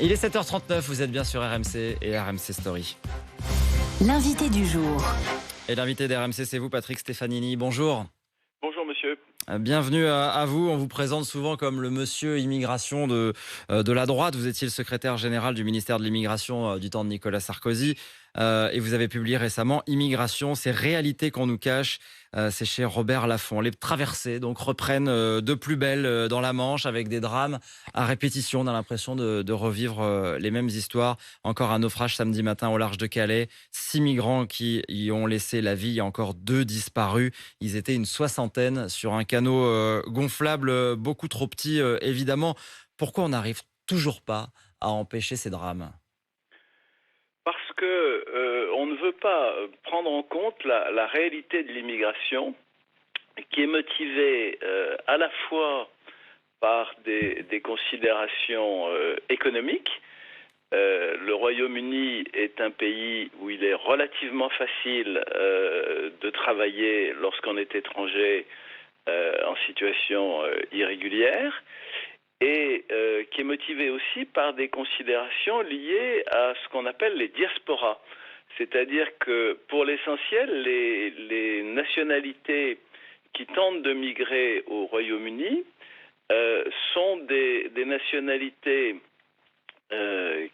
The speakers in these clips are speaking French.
Il est 7h39, vous êtes bien sur RMC et RMC Story. L'invité du jour. Et l'invité d'RMC, c'est vous, Patrick Stefanini. Bonjour. Bonjour monsieur. Bienvenue à vous. On vous présente souvent comme le monsieur immigration de la droite. Vous étiez le secrétaire général du ministère de l'immigration du temps de Nicolas Sarkozy. Et vous avez publié récemment Immigration, ces réalités qu'on nous cache. C'est chez Robert Laffont. Les traversées donc reprennent de plus belle dans la Manche avec des drames à répétition. On a l'impression de revivre les mêmes histoires. Encore un naufrage samedi matin au large de Calais. 6 migrants qui y ont laissé la vie. Il y a encore 2 disparus. Ils étaient une soixantaine sur un canot gonflable, beaucoup trop petit évidemment. Pourquoi on n'arrive toujours pas à empêcher ces drames ? Parce que on ne veut pas prendre en compte la réalité de l'immigration qui est motivée à la fois par des considérations économiques. Le Royaume-Uni est un pays où il est relativement facile de travailler lorsqu'on est étranger en situation irrégulière. Et qui est motivé aussi par des considérations liées à ce qu'on appelle les diasporas. C'est-à-dire que, pour l'essentiel, les nationalités qui tentent de migrer au Royaume-Uni sont des nationalités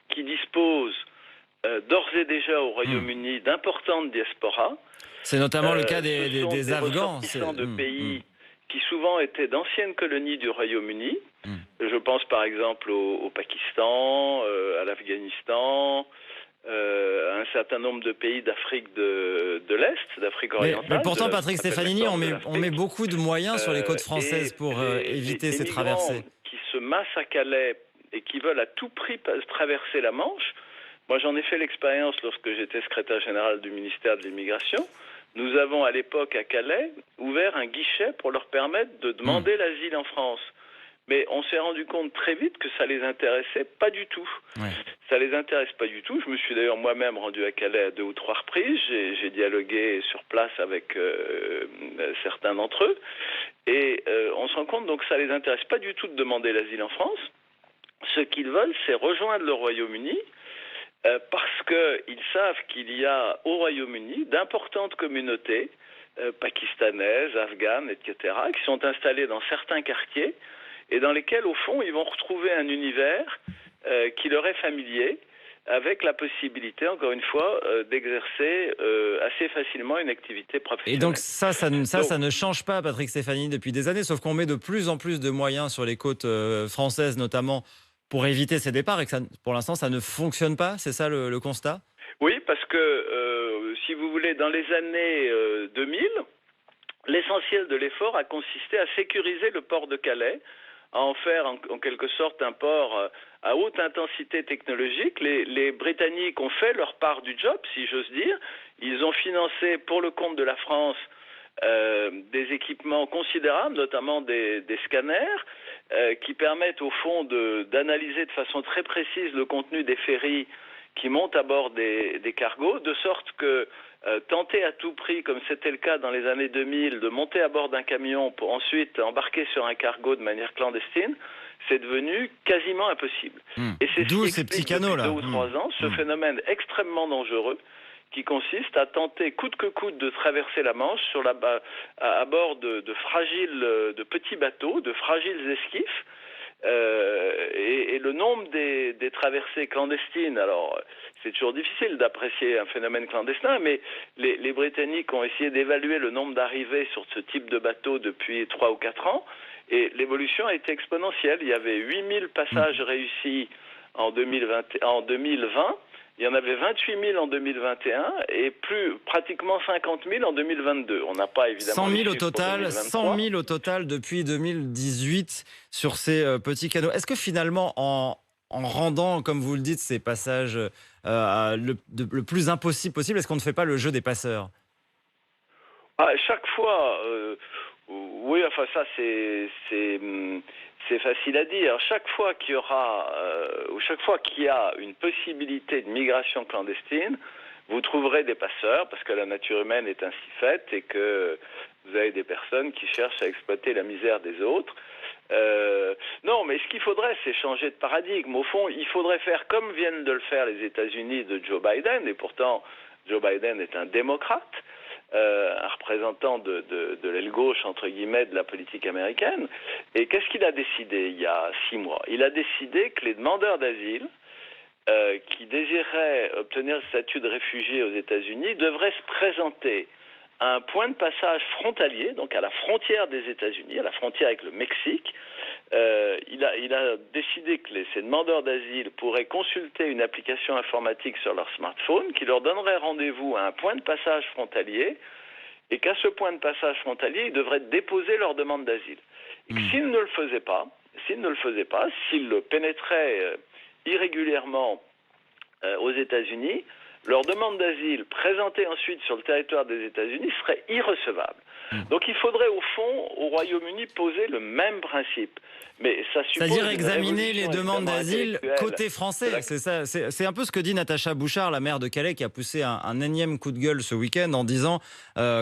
qui disposent d'ores et déjà au Royaume-Uni d'importantes diasporas. C'est notamment le cas des Afghans. De pays qui souvent étaient d'anciennes colonies du Royaume-Uni. Je pense par exemple au Pakistan, à l'Afghanistan, à un certain nombre de pays d'Afrique de l'Est, d'Afrique orientale. Mais pourtant, Patrick Stefanini, on met beaucoup de moyens sur les côtes françaises pour éviter ces traversées. Qui se massent à Calais et qui veulent à tout prix traverser la Manche. Moi, j'en ai fait l'expérience lorsque j'étais secrétaire général du ministère de l'Immigration. Nous avons à l'époque à Calais ouvert un guichet pour leur permettre de demander l'asile en France. Mais on s'est rendu compte très vite que ça les intéressait pas du tout. Ouais. Ça les intéresse pas du tout. Je me suis d'ailleurs moi-même rendu à Calais à 2 ou 3 reprises. J'ai dialogué sur place avec certains d'entre eux. Et on se rend compte donc que ça les intéresse pas du tout de demander l'asile en France. Ce qu'ils veulent, c'est rejoindre le Royaume-Uni parce qu'ils savent qu'il y a au Royaume-Uni d'importantes communautés pakistanaises, afghanes, etc., qui sont installées dans certains quartiers et dans lesquels, au fond, ils vont retrouver un univers qui leur est familier, avec la possibilité, encore une fois, d'exercer assez facilement une activité professionnelle. Et donc ça ne change pas, Patrick Stefanini, depuis des années, sauf qu'on met de plus en plus de moyens sur les côtes françaises, notamment pour éviter ces départs, et que ça, pour l'instant, ça ne fonctionne pas. C'est ça le constat ? Oui, parce que, si vous voulez, dans les années 2000, l'essentiel de l'effort a consisté à sécuriser le port de Calais, à en faire en quelque sorte un port à haute intensité technologique. Les Britanniques ont fait leur part du job, si j'ose dire. Ils ont financé pour le compte de la France des équipements considérables, notamment des scanners, qui permettent au fond d'analyser de façon très précise le contenu des ferries qui montent à bord des cargos, de sorte que tenter à tout prix, comme c'était le cas dans les années 2000, de monter à bord d'un camion pour ensuite embarquer sur un cargo de manière clandestine, c'est devenu quasiment impossible. Et c'est d'où ces petits canaux là. 2 ou 3 ans, ce phénomène extrêmement dangereux qui consiste à tenter coûte que coûte de traverser la Manche à bord de petits bateaux, de fragiles esquifs. Et le nombre des traversées clandestines, alors c'est toujours difficile d'apprécier un phénomène clandestin, mais les Britanniques ont essayé d'évaluer le nombre d'arrivées sur ce type de bateau depuis 3 ou 4 ans, et l'évolution a été exponentielle. Il y avait 8000 passages réussis en 2020, il y en avait 28 000 en 2021 et pratiquement 50 000 en 2022. On n'a pas évidemment 100 000 au total depuis 2018 sur ces petits canaux. Est-ce que finalement, en rendant, comme vous le dites, ces passages le plus impossible possible, est-ce qu'on ne fait pas le jeu des passeurs ? Chaque fois, oui, enfin ça c'est facile à dire. Chaque fois qu'il y a une possibilité de migration clandestine, vous trouverez des passeurs, parce que la nature humaine est ainsi faite et que vous avez des personnes qui cherchent à exploiter la misère des autres. Non, mais ce qu'il faudrait, c'est changer de paradigme. Au fond, il faudrait faire comme viennent de le faire les États-Unis de Joe Biden, et pourtant Joe Biden est un démocrate, un représentant de l'aile gauche, entre guillemets, de la politique américaine. Et qu'est-ce qu'il a décidé il y a 6 mois? Il a décidé que les demandeurs d'asile qui désiraient obtenir le statut de réfugié aux États-Unis devraient se présenter à un point de passage frontalier, donc à la frontière des États-Unis, à la frontière avec le Mexique. Il a décidé que ces demandeurs d'asile pourraient consulter une application informatique sur leur smartphone qui leur donnerait rendez-vous à un point de passage frontalier et qu'à ce point de passage frontalier, ils devraient déposer leur demande d'asile. Et que s'ils ne le faisaient pas, s'ils le pénétraient irrégulièrement aux États-Unis, leur demande d'asile présentée ensuite sur le territoire des États-Unis serait irrecevable. Donc il faudrait au fond, au Royaume-Uni, poser le même principe. Mais ça suppose c'est-à-dire examiner les demandes d'asile côté français. C'est ça. C'est un peu ce que dit Natacha Bouchard, la maire de Calais, qui a poussé un énième coup de gueule ce week-end en disant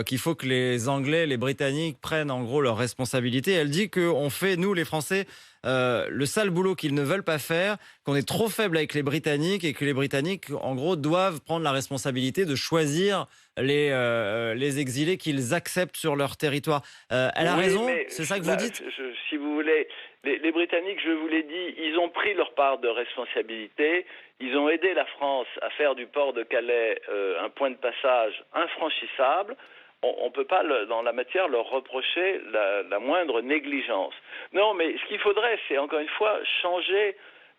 qu'il faut que les Anglais, les Britanniques prennent en gros leurs responsabilités. Elle dit qu'on fait, nous les Français, le sale boulot qu'ils ne veulent pas faire, qu'on est trop faible avec les Britanniques et que les Britanniques, en gros, doivent prendre la responsabilité de choisir les exilés qu'ils acceptent sur leur territoire. Elle a raison, c'est ça que vous dites? Si vous voulez, les Britanniques, je vous l'ai dit, ils ont pris leur part de responsabilité. Ils ont aidé la France à faire du port de Calais un point de passage infranchissable. On ne peut pas, dans la matière, leur reprocher la moindre négligence. Non, mais ce qu'il faudrait, c'est encore une fois changer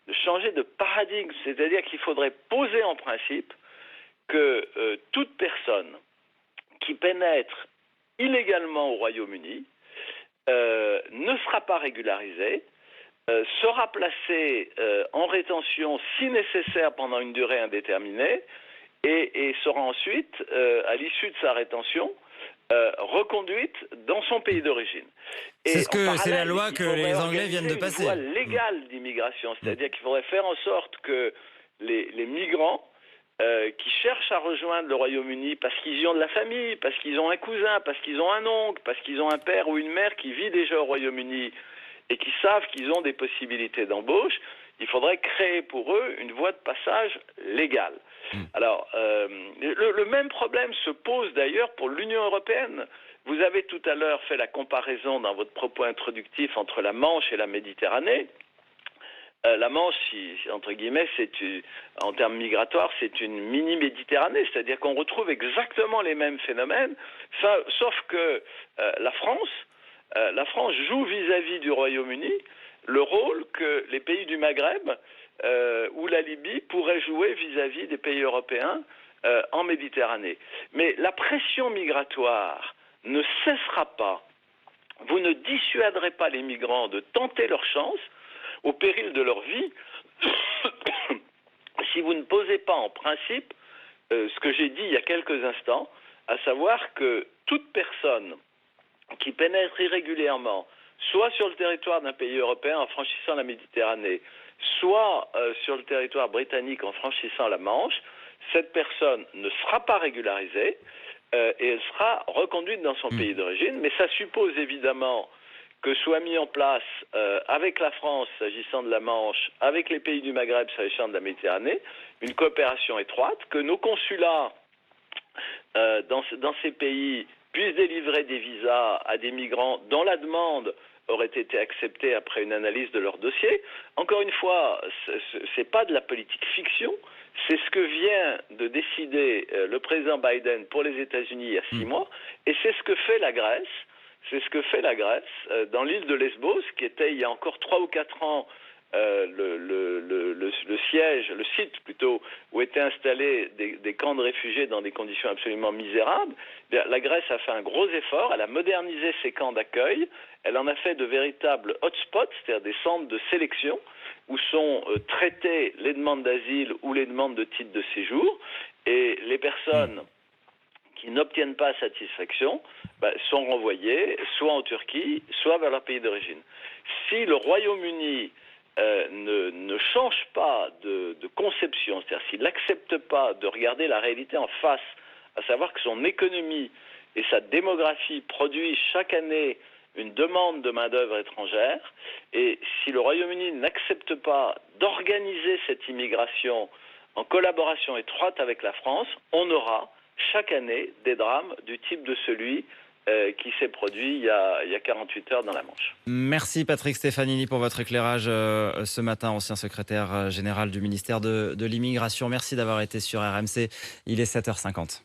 de paradigme. C'est-à-dire qu'il faudrait poser en principe que toute personne qui pénètre illégalement au Royaume-Uni ne sera pas régularisée, sera placée en rétention si nécessaire pendant une durée indéterminée et sera ensuite, à l'issue de sa rétention, reconduite dans son pays d'origine. C'est la loi que les Anglais viennent de passer. Une loi légale d'immigration, c'est-à-dire qu'il faudrait faire en sorte que les migrants qui cherchent à rejoindre le Royaume-Uni parce qu'ils y ont de la famille, parce qu'ils ont un cousin, parce qu'ils ont un oncle, parce qu'ils ont un père ou une mère qui vit déjà au Royaume-Uni et qui savent qu'ils ont des possibilités d'embauche, il faudrait créer pour eux une voie de passage légale. Alors, le même problème se pose d'ailleurs pour l'Union européenne. Vous avez tout à l'heure fait la comparaison dans votre propos introductif entre la Manche et la Méditerranée. La Manche, entre guillemets, en termes migratoires, c'est une mini-Méditerranée, c'est-à-dire qu'on retrouve exactement les mêmes phénomènes, sauf que la France joue vis-à-vis du Royaume-Uni le rôle que les pays du Maghreb ou la Libye pourraient jouer vis-à-vis des pays européens en Méditerranée. Mais la pression migratoire ne cessera pas. Vous ne dissuaderez pas les migrants de tenter leur chance au péril de leur vie, si vous ne posez pas en principe ce que j'ai dit il y a quelques instants, à savoir que toute personne qui pénètre irrégulièrement, soit sur le territoire d'un pays européen en franchissant la Méditerranée, soit sur le territoire britannique en franchissant la Manche, cette personne ne sera pas régularisée et elle sera reconduite dans son pays d'origine, mais ça suppose évidemment que soit mis en place avec la France s'agissant de la Manche, avec les pays du Maghreb s'agissant de la Méditerranée, une coopération étroite, que nos consulats dans ces pays puissent délivrer des visas à des migrants dont la demande aurait été acceptée après une analyse de leur dossier. Encore une fois, c'est pas de la politique fiction, c'est ce que vient de décider le président Biden pour les États-Unis il y a 6 mois, et c'est ce que fait la Grèce. C'est ce que fait la Grèce dans l'île de Lesbos, qui était il y a encore 3 ou 4 ans le siège, le site plutôt, où étaient installés des camps de réfugiés dans des conditions absolument misérables. La Grèce a fait un gros effort, elle a modernisé ses camps d'accueil, elle en a fait de véritables hotspots, c'est-à-dire des centres de sélection, où sont traitées les demandes d'asile ou les demandes de titre de séjour, et les personnes qui n'obtiennent pas satisfaction sont renvoyés soit en Turquie, soit vers leur pays d'origine. Si le Royaume-Uni ne change pas de conception, c'est-à-dire s'il n'accepte pas de regarder la réalité en face, à savoir que son économie et sa démographie produisent chaque année une demande de main-d'œuvre étrangère. Et si le Royaume-Uni n'accepte pas d'organiser cette immigration en collaboration étroite avec la France, on aura chaque année des drames du type de celui qui s'est produit il y a 48 heures dans la Manche. Merci Patrick Stefanini pour votre éclairage ce matin, ancien secrétaire général du ministère de l'Immigration. Merci d'avoir été sur RMC. Il est 7h50.